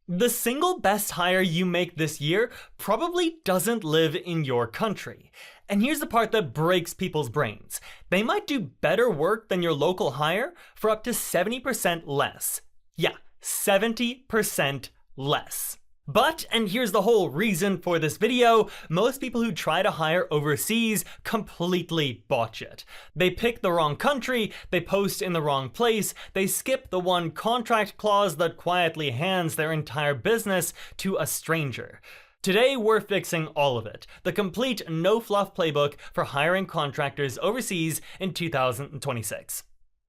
The single best hire you make this year probably doesn't live in your country. And here's the part that breaks people's brains. They might do better work than your local hire for up to 70% less. Yeah, 70% less. But, and here's the whole reason for this video, most people who try to hire overseas completely botch it. They pick the wrong country, they post in the wrong place, they skip the one contract clause that quietly hands their entire business to a stranger. Today, we're fixing all of it. The complete no-fluff playbook for hiring contractors overseas in 2026.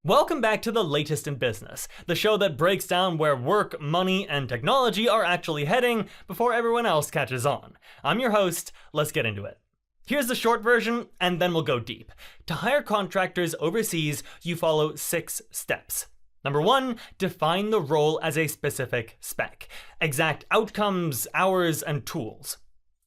Welcome back to the latest in business, the show that breaks down where work, money, and technology are actually heading before everyone else catches on. I'm your host, let's get into it. Here's the short version, and then we'll go deep. To hire contractors overseas, you follow 6 steps. Number 1, define the role as a specific spec. Exact outcomes, hours, and tools.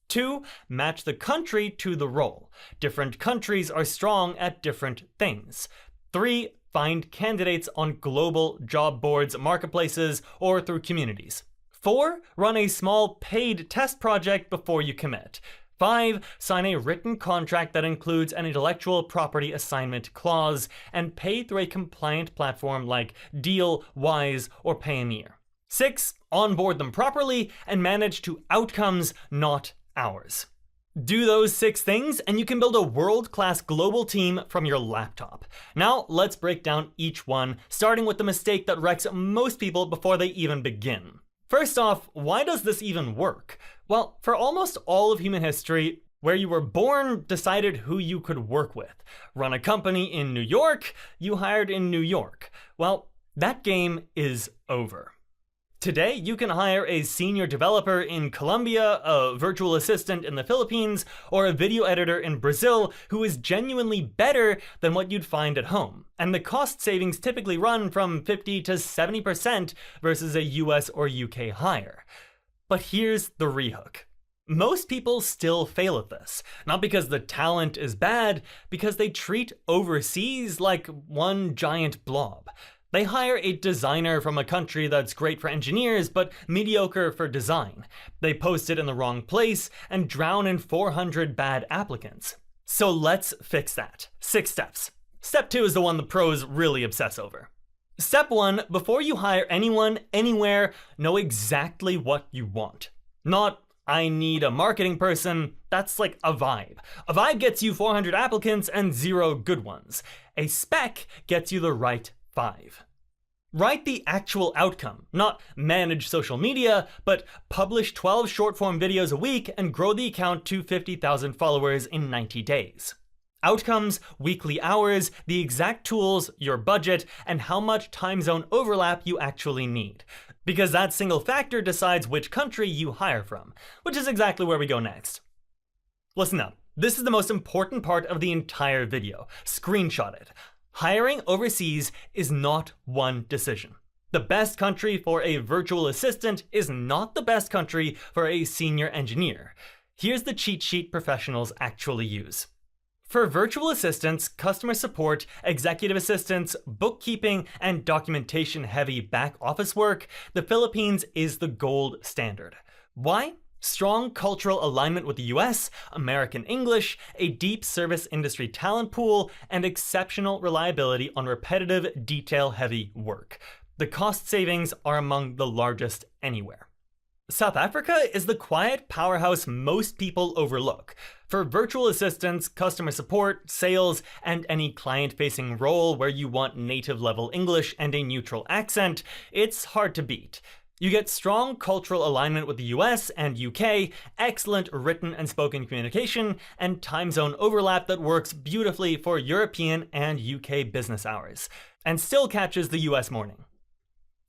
2, match the country to the role. Different countries are strong at different things. 3, find candidates on global job boards, marketplaces, or through communities. 4, run a small paid test project before you commit. 5, sign a written contract that includes an intellectual property assignment clause and pay through a compliant platform like Deel, Wise, or Payoneer. 6, onboard them properly and manage to outcomes, not hours. Do those 6 things and you can build a world-class global team from your laptop. Now let's break down each one, starting with the mistake that wrecks most people before they even begin. First off, why does this even work? Well, for almost all of human history, where you were born decided who you could work with. Run a company in New York, you hired in New York. Well, that game is over. Today, you can hire a senior developer in Colombia, a virtual assistant in the Philippines, or a video editor in Brazil who is genuinely better than what you'd find at home. And the cost savings typically run from 50 to 70% versus a US or UK hire. But here's the rehook. Most people still fail at this, not because the talent is bad, because they treat overseas like one giant blob. They hire a designer from a country that's great for engineers, but mediocre for design. They post it in the wrong place and drown in 400 bad applicants. So let's fix that. 6 steps. Step 2 is the one the pros really obsess over. Step 1, before you hire anyone, anywhere, know exactly what you want. Not, I need a marketing person. That's like a vibe. A vibe gets you 400 applicants and 0 good ones. A spec gets you the right 5. Write the actual outcome, not manage social media, but publish 12 short-form videos a week and grow the account to 50,000 followers in 90 days. Outcomes, weekly hours, the exact tools, your budget, and how much time zone overlap you actually need. Because that single factor decides which country you hire from, which is exactly where we go next. Listen up, this is the most important part of the entire video. Screenshot it. Hiring overseas is not one decision. The best country for a virtual assistant is not the best country for a senior engineer. Here's the cheat sheet professionals actually use. For virtual assistants, customer support, executive assistants, bookkeeping, and documentation-heavy back office work, the Philippines is the gold standard. Why? Strong cultural alignment with the US, American English, a deep service industry talent pool, and exceptional reliability on repetitive, detail-heavy work. The cost savings are among the largest anywhere. South Africa is the quiet powerhouse most people overlook. For virtual assistants, customer support, sales, and any client-facing role where you want native-level English and a neutral accent, it's hard to beat. You get strong cultural alignment with the US and UK, excellent written and spoken communication, and time zone overlap that works beautifully for European and UK business hours, and still catches the US morning.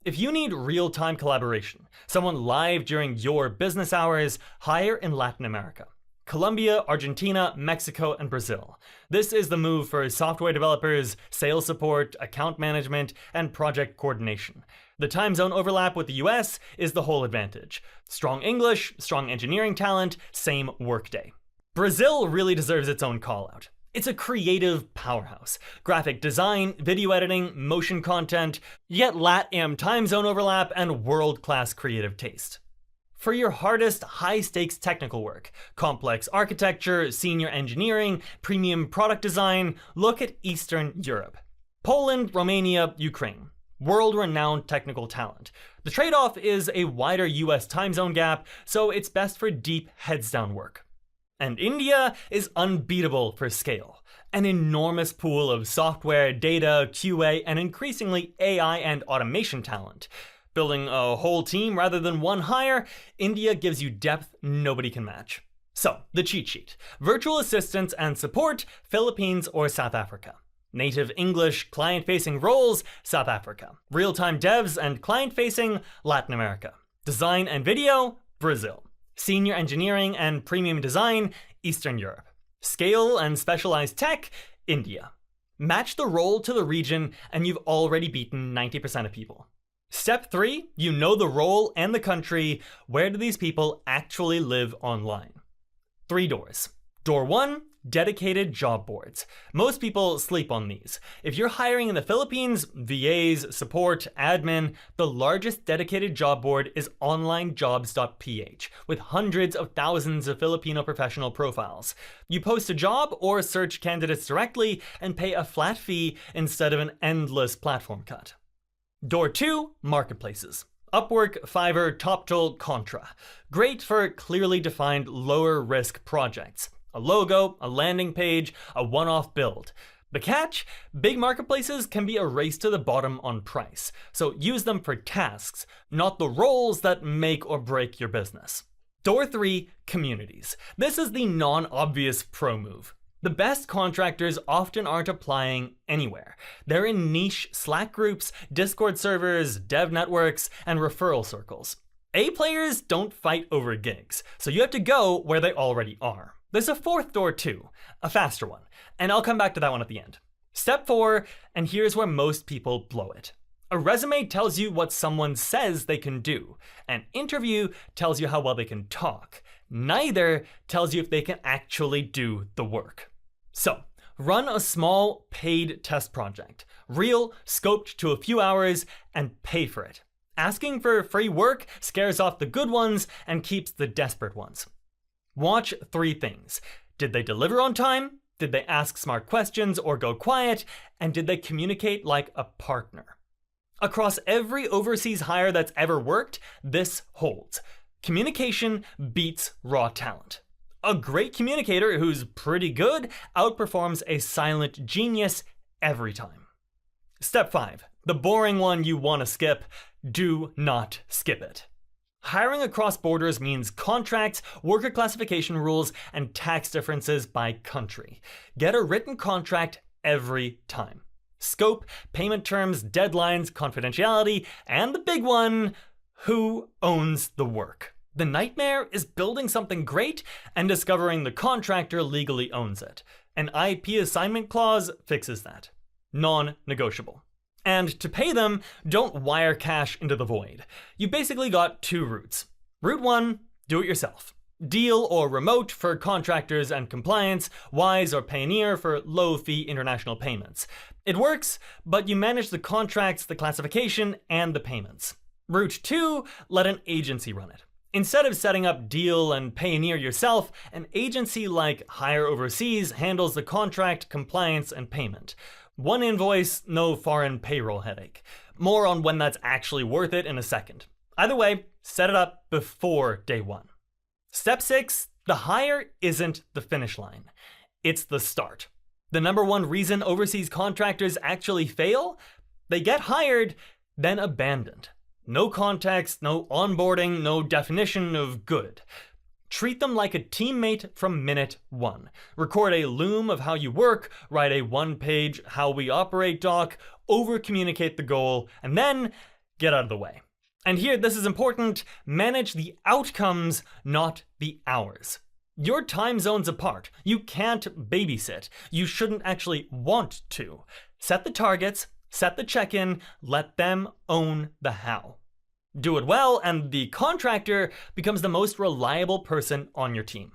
If you need real-time collaboration, someone live during your business hours, hire in Latin America. Colombia, Argentina, Mexico, and Brazil. This is the move for software developers, sales support, account management, and project coordination. The time zone overlap with the US is the whole advantage. Strong English, strong engineering talent, same workday. Brazil really deserves its own call-out. It's a creative powerhouse. Graphic design, video editing, motion content, you get LATAM time zone overlap, and world-class creative taste. For your hardest, high-stakes technical work, complex architecture, senior engineering, premium product design, look at Eastern Europe. Poland, Romania, Ukraine. World-renowned technical talent. The trade-off is a wider US time zone gap, so it's best for deep heads-down work. And India is unbeatable for scale. An enormous pool of software, data, QA, and increasingly AI and automation talent. Building a whole team rather than one hire, India gives you depth nobody can match. So, the cheat sheet. Virtual assistants and support, Philippines or South Africa. Native English client-facing roles, South Africa. Real-time devs and client-facing, Latin America. Design and video, Brazil. Senior engineering and premium design, Eastern Europe. Scale and specialized tech, India. Match the role to the region and you've already beaten 90% of people. Step 3, you know the role and the country. Where do these people actually live online? 3 doors. Door 1, dedicated job boards. Most people sleep on these. If you're hiring in the Philippines, VAs, support, admin, the largest dedicated job board is onlinejobs.ph, with hundreds of thousands of Filipino professional profiles. You post a job or search candidates directly and pay a flat fee instead of an endless platform cut. Door 2, marketplaces. Upwork, Fiverr, Toptal, Contra. Great for clearly defined lower risk projects. A logo, a landing page, a one-off build. The catch? Big marketplaces can be a race to the bottom on price, so use them for tasks, not the roles that make or break your business. Door 3, communities. This is the non-obvious pro move. The best contractors often aren't applying anywhere. They're in niche Slack groups, Discord servers, dev networks, and referral circles. A players don't fight over gigs, so you have to go where they already are. There's a 4th door too, a faster one, and I'll come back to that one at the end. Step 4, and here's where most people blow it. A resume tells you what someone says they can do. An interview tells you how well they can talk. Neither tells you if they can actually do the work. So, run a small paid test project. Real, scoped to a few hours, and pay for it. Asking for free work scares off the good ones and keeps the desperate ones. Watch 3 things. Did they deliver on time? Did they ask smart questions or go quiet? And did they communicate like a partner? Across every overseas hire that's ever worked, this holds. Communication beats raw talent. A great communicator who's pretty good outperforms a silent genius every time. Step 5, the boring one you want to skip. Do not skip it. Hiring across borders means contracts, worker classification rules, and tax differences by country. Get a written contract every time. Scope, payment terms, deadlines, confidentiality, and the big one, who owns the work? The nightmare is building something great and discovering the contractor legally owns it. An IP assignment clause fixes that. Non-negotiable. And to pay them, don't wire cash into the void. You basically got 2 routes. Route 1, do it yourself. Deel or remote for contractors and compliance, Wise or Payoneer for low-fee international payments. It works, but you manage the contracts, the classification, and the payments. Route 2, let an agency run it. Instead of setting up Deel and Payoneer yourself, an agency like Hire Overseas handles the contract, compliance, and payment. 1 invoice, no foreign payroll headache. More on when that's actually worth it in a second. Either way, set it up before day 1. Step 6, the hire isn't the finish line. It's the start. The number 1 reason overseas contractors actually fail? They get hired, then abandoned. No context, no onboarding, no definition of good. Treat them like a teammate from minute 1. Record a loom of how you work, write a 1-page how we operate doc, over-communicate the goal, and then get out of the way. And here, this is important, manage the outcomes, not the hours. Your time zone's apart. You can't babysit. You shouldn't actually want to. Set the targets, set the check-in, let them own the how. Do it well, and the contractor becomes the most reliable person on your team.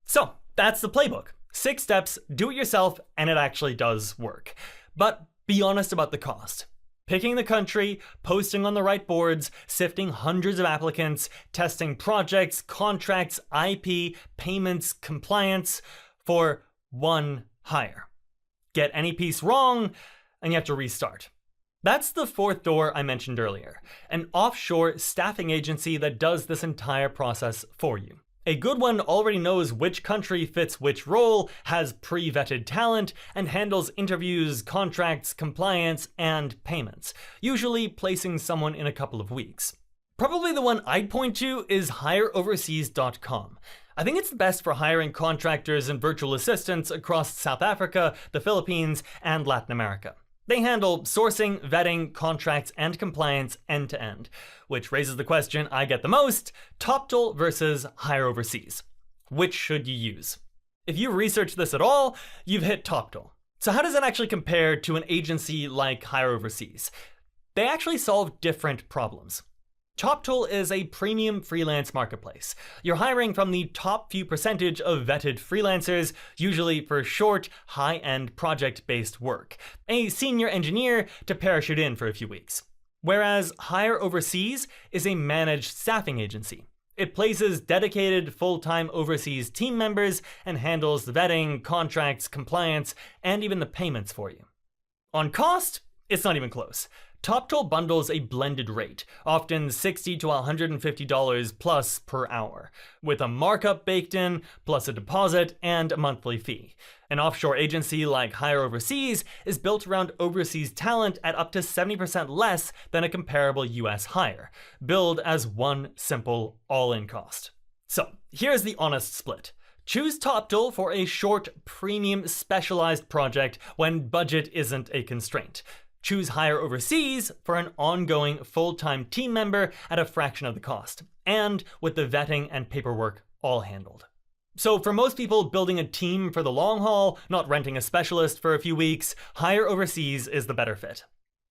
So, that's the playbook. 6 steps, do it yourself, and it actually does work. But be honest about the cost. Picking the country, posting on the right boards, sifting hundreds of applicants, testing projects, contracts, IP, payments, compliance for one hire. Get any piece wrong, and you have to restart. That's the fourth door I mentioned earlier, an offshore staffing agency that does this entire process for you. A good one already knows which country fits which role, has pre-vetted talent, and handles interviews, contracts, compliance, and payments, usually placing someone in a couple of weeks. Probably the one I'd point to is hireoverseas.com. I think it's the best for hiring contractors and virtual assistants across South Africa, the Philippines, and Latin America. They handle sourcing, vetting, contracts, and compliance end-to-end, which raises the question I get the most: Toptal versus Hire Overseas. Which should you use? If you researched this at all, you've hit Toptal. So how does it actually compare to an agency like Hire Overseas? They actually solve different problems. Toptal is a premium freelance marketplace. You're hiring from the top few percentage of vetted freelancers, usually for short, high-end project-based work. A senior engineer to parachute in for a few weeks. Whereas Hire Overseas is a managed staffing agency. It places dedicated full-time overseas team members and handles the vetting, contracts, compliance, and even the payments for you. On cost, it's not even close. Toptal bundles a blended rate, often $60 to $150 plus per hour, with a markup baked in, plus a deposit and a monthly fee. An offshore agency like Hire Overseas is built around overseas talent at up to 70% less than a comparable US hire, billed as one simple all-in cost. So here's the honest split. Choose Toptal for a short, premium, specialized project when budget isn't a constraint. Choose Hire Overseas for an ongoing full-time team member at a fraction of the cost, and with the vetting and paperwork all handled. So for most people building a team for the long haul, not renting a specialist for a few weeks, Hire Overseas is the better fit.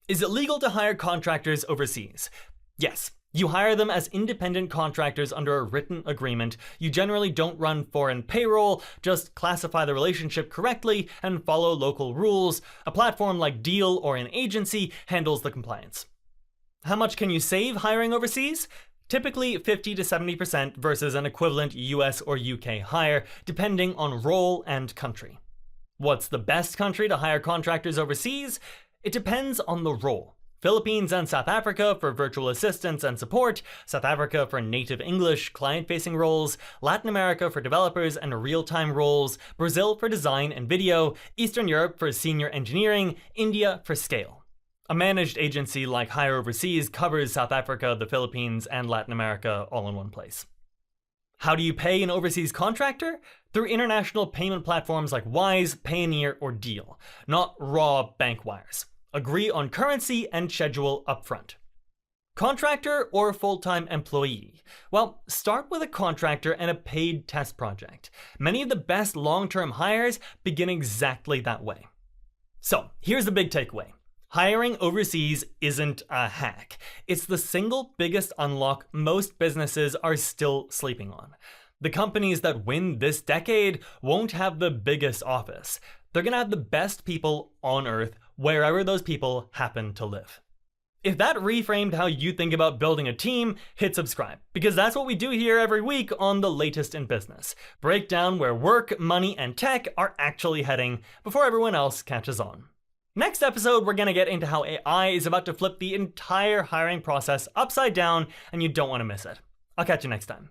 Is it legal to hire contractors overseas? Yes. You hire them as independent contractors under a written agreement. You generally don't run foreign payroll, just classify the relationship correctly and follow local rules. A platform like Deel or an agency handles the compliance. How much can you save hiring overseas? Typically 50 to 70% versus an equivalent US or UK hire, depending on role and country. What's the best country to hire contractors overseas? It depends on the role. Philippines and South Africa for virtual assistants and support, South Africa for native English client-facing roles, Latin America for developers and real-time roles, Brazil for design and video, Eastern Europe for senior engineering, India for scale. A managed agency like Hire Overseas covers South Africa, the Philippines, and Latin America all in one place. How do you pay an overseas contractor? Through international payment platforms like Wise, Payoneer, or Deel, not raw bank wires. Agree on currency and schedule upfront. Contractor or full-time employee? Well, start with a contractor and a paid test project. Many of the best long-term hires begin exactly that way. So, here's the big takeaway. Hiring overseas isn't a hack. It's the single biggest unlock most businesses are still sleeping on. The companies that win this decade won't have the biggest office. They're gonna have the best people on Earth wherever those people happen to live. If that reframed how you think about building a team, hit subscribe, because that's what we do here every week on The Latest in Business. Break down where work, money, and tech are actually heading before everyone else catches on. Next episode, we're gonna get into how AI is about to flip the entire hiring process upside down, and you don't wanna miss it. I'll catch you next time.